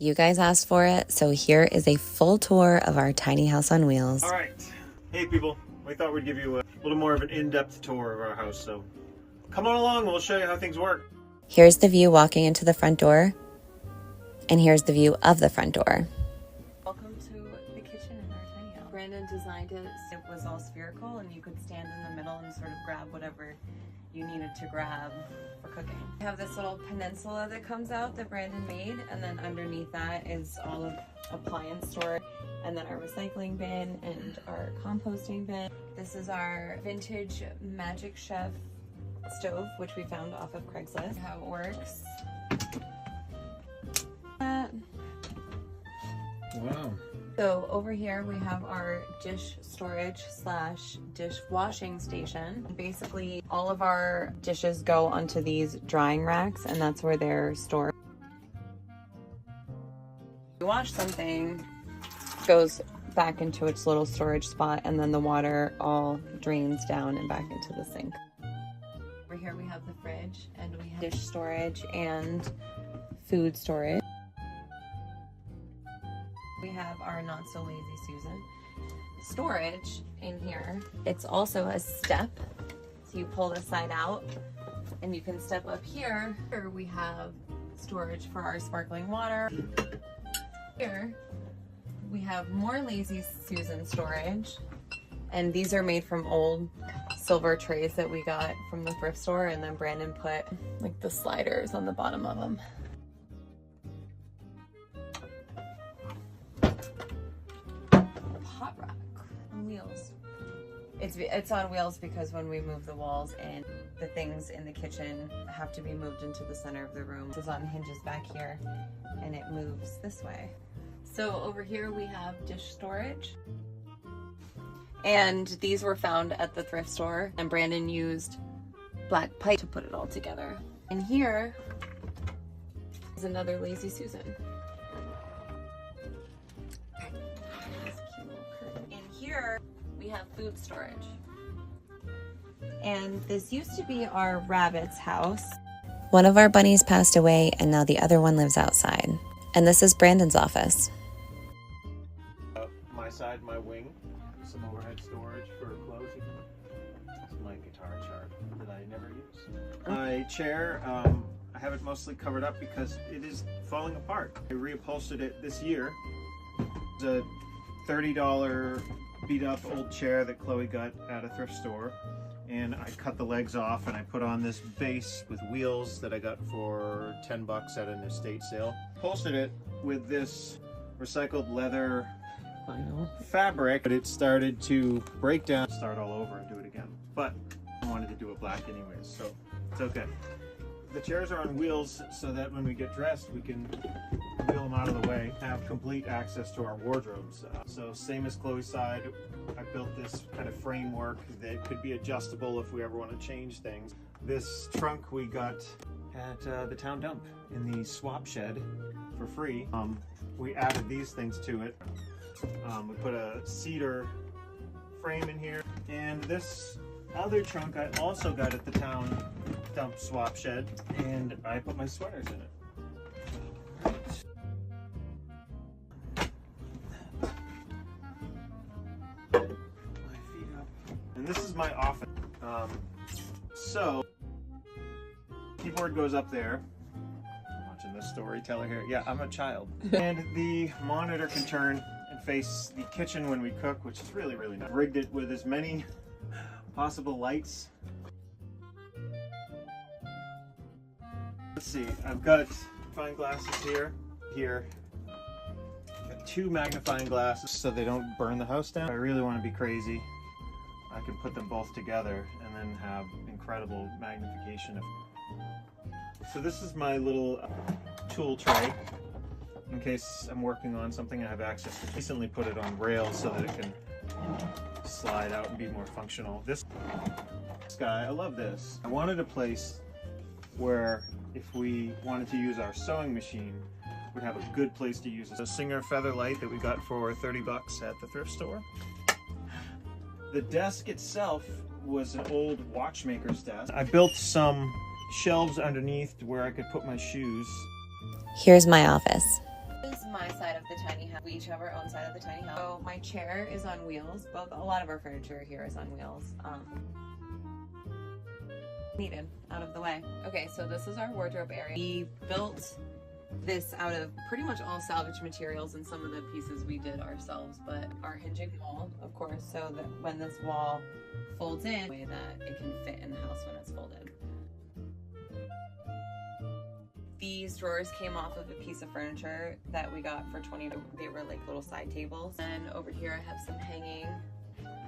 You guys asked for it, so here is a full tour of our tiny house on wheels. All right. Hey, people. We thought we'd give you a little more of an in-depth tour of our house, so come on along. We'll show you how things work. Here's the view walking into the front door, and here's the view of the front door. Welcome to the kitchen in our tiny house. Brandon designed it so it was all spherical and you could stand in the middle and sort of grab whatever you needed to grab for cooking. We have this little peninsula that comes out that Brandon made, and then underneath that is all of appliance storage, and then our recycling bin and our composting bin. This is our vintage Magic Chef stove, which we found off of Craigslist. How it works. Wow. So over here we have our dish storage / dish washing station. Basically all of our dishes go onto these drying racks, and that's where they're stored. You wash something, goes back into its little storage spot, and then the water all drains down and back into the sink. Over here we have the fridge, and we have dish storage and food storage. We have our Not So Lazy Susan storage in here. It's also a step, so you pull this side out and you can step up here. Here we have storage for our sparkling water. Here we have more Lazy Susan storage, and these are made from old silver trays that we got from the thrift store, and then Brandon put like the sliders on the bottom of them. Hot rack on wheels. It's on wheels because when we move the walls and the things in the kitchen have to be moved into the center of the room. This is on hinges back here, and it moves this way. So over here we have dish storage, and these were found at the thrift store, and Brandon used black pipe to put it all together. And here is another Lazy Susan. Here we have food storage, and this used to be our rabbit's house. One of our bunnies passed away, and now the other one lives outside. And this is Brandon's office. My side, my wing, some overhead storage for clothes. That's my guitar chart that I never use. My chair, I have it mostly covered up because it is falling apart. I reupholstered it this year. It's a $30 beat up old chair that Chloe got at a thrift store, and I cut the legs off and I put on this base with wheels that I got for $10 at an estate sale. Upholstered it with this recycled leather fabric, but it started to break down. Start all over and do it again, but I wanted to do it black anyways, so it's okay. The chairs are on wheels so that when we get dressed we can wheel them out of the way, have complete access to our wardrobes. So same as Chloe's side, I built this kind of framework that could be adjustable if we ever want to change things. This trunk we got at the town dump in the swap shed for free. We added these things to it. We put a cedar frame in here, and this other trunk I also got at the town dump swap shed, and I put my sweaters in it. And this is my office. So keyboard goes up there. I'm watching this storyteller here. Yeah, I'm a child. And the monitor can turn and face the kitchen when we cook, which is really, really nice. Rigged it with as many possible lights. Let's see, I've got magnifying glasses here. Got 2 magnifying glasses so they don't burn the house down. If I really want to be crazy, I can put them both together and then have incredible magnification. So this is my little tool tray. In case I'm working on something I have access to. Recently put it on rails so that it can slide out and be more functional. This guy, I love this. I wanted a place where if we wanted to use our sewing machine, we'd have a good place to use it. A Singer feather light that we got for $30 at the thrift store. The desk itself was an old watchmaker's desk. I built some shelves underneath where I could put my shoes. Here's my office. This we each have our own side of the tiny house. So my chair is on wheels. A lot of our furniture here is on wheels. Needed out of the way. Okay, so this is our wardrobe area. We built this out of pretty much all salvage materials, and some of the pieces we did ourselves, but our hinging wall, of course, so that when this wall folds in, way that it can fit in the house when it's folded. These drawers came off of a piece of furniture that we got for $20. They were like little side tables. And over here I have some hanging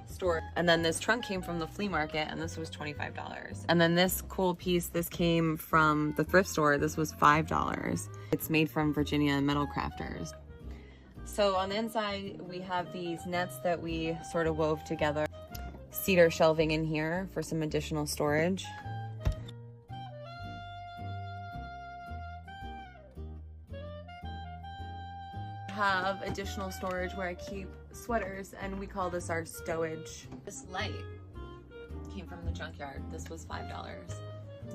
storage. And then this trunk came from the flea market, and this was $25. And then this cool piece, this came from the thrift store. This was $5. It's made from Virginia Metal Crafters. So on the inside, we have these nets that we sort of wove together. Cedar shelving in here for some additional storage. Have additional storage where I keep sweaters, and we call this our stowage. This light came from the junkyard. This was $5.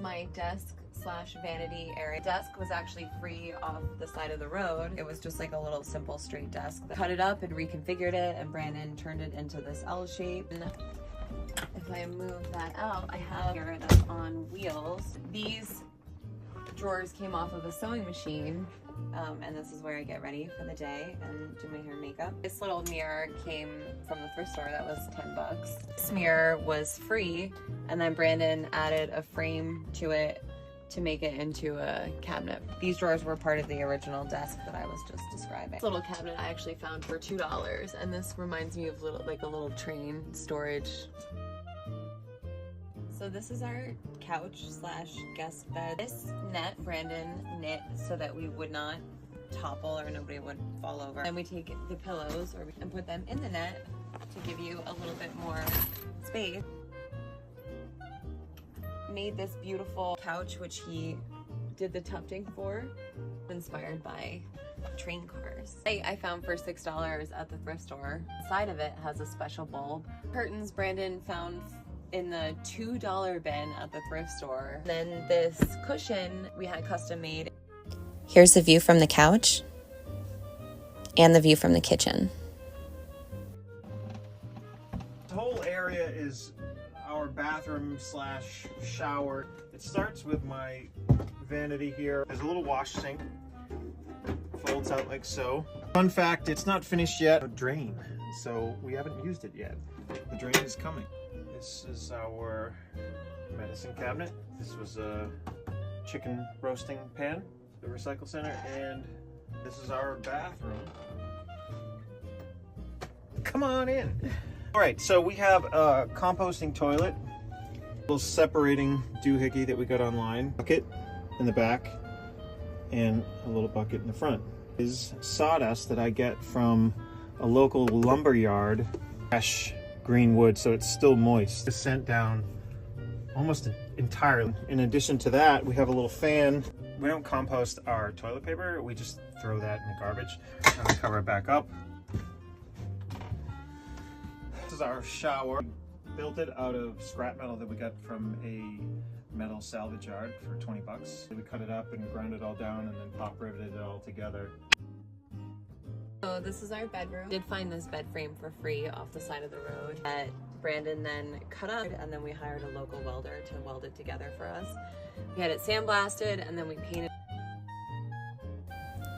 My desk slash vanity area. Desk was actually free off the side of the road. It was just like a little simple straight desk. Cut it up and reconfigured it, and Brandon turned it into this L shape. And if I move that out, I have here that's on wheels. These drawers came off of a sewing machine. And this is where I get ready for the day and do my hair and makeup. This little mirror came from the thrift store. That was $10. This mirror was free, and then Brandon added a frame to it to make it into a cabinet. These drawers were part of the original desk that I was just describing. This little cabinet I actually found for $2, and this reminds me of like a little train storage. So this is our couch slash guest bed. This net Brandon knit so that we would not topple or nobody would fall over. Then we take the pillows and put them in the net to give you a little bit more space. Made this beautiful couch, which he did the tufting for, inspired by train cars. I found for $6 at the thrift store. The side of it has a special bulb. Curtains Brandon found in the $2 bin at the thrift store. Then this cushion we had custom made. Here's the view from the couch and the view from the kitchen. The whole area is our bathroom slash shower. It starts with my vanity here. There's a little wash sink. Folds out like so. Fun fact, it's not finished yet. A drain, so we haven't used it yet. The drain is coming. This is our medicine cabinet. This was a chicken roasting pan, the recycle center, and this is our bathroom. Come on in. All right, so we have a composting toilet, a little separating doohickey that we got online, bucket in the back, and a little bucket in the front. This is sawdust that I get from a local lumber yard, fresh green wood, so it's still moist. It's sent down almost entirely. In addition to that, we have a little fan. We don't compost our toilet paper, we just throw that in the garbage and we cover it back up. This is our shower. We built it out of scrap metal that we got from a metal salvage yard for 20 bucks. We cut it up and ground it all down and then pop riveted it all together. So this is our bedroom. Did find this bed frame for free off the side of the road that Brandon then cut up, and then we hired a local welder to weld it together for us. We had it sandblasted, and then we painted.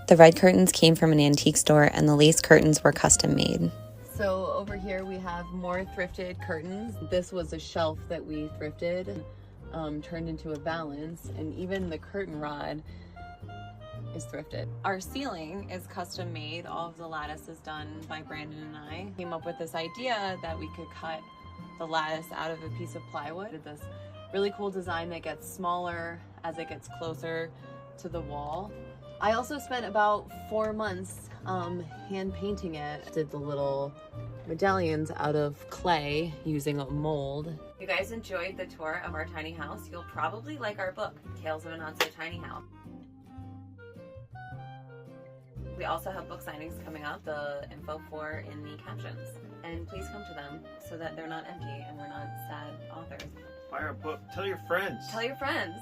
The red curtains came from an antique store, and the lace curtains were custom made. So over here we have more thrifted curtains. This was a shelf that we thrifted, turned into a valance, and even the curtain rod is thrifted. Our ceiling is custom made. All of the lattice is done by Brandon and I. Came up with this idea that we could cut the lattice out of a piece of plywood. Did this really cool design that gets smaller as it gets closer to the wall. I also spent about 4 months hand painting it. Did the little medallions out of clay using a mold. If you guys enjoyed the tour of our tiny house, you'll probably like our book, Tales of a Not So Tiny House. We also have book signings coming up, the info for in the captions. And please come to them so that they're not empty and we're not sad authors. Buy our book. Tell your friends. Tell your friends.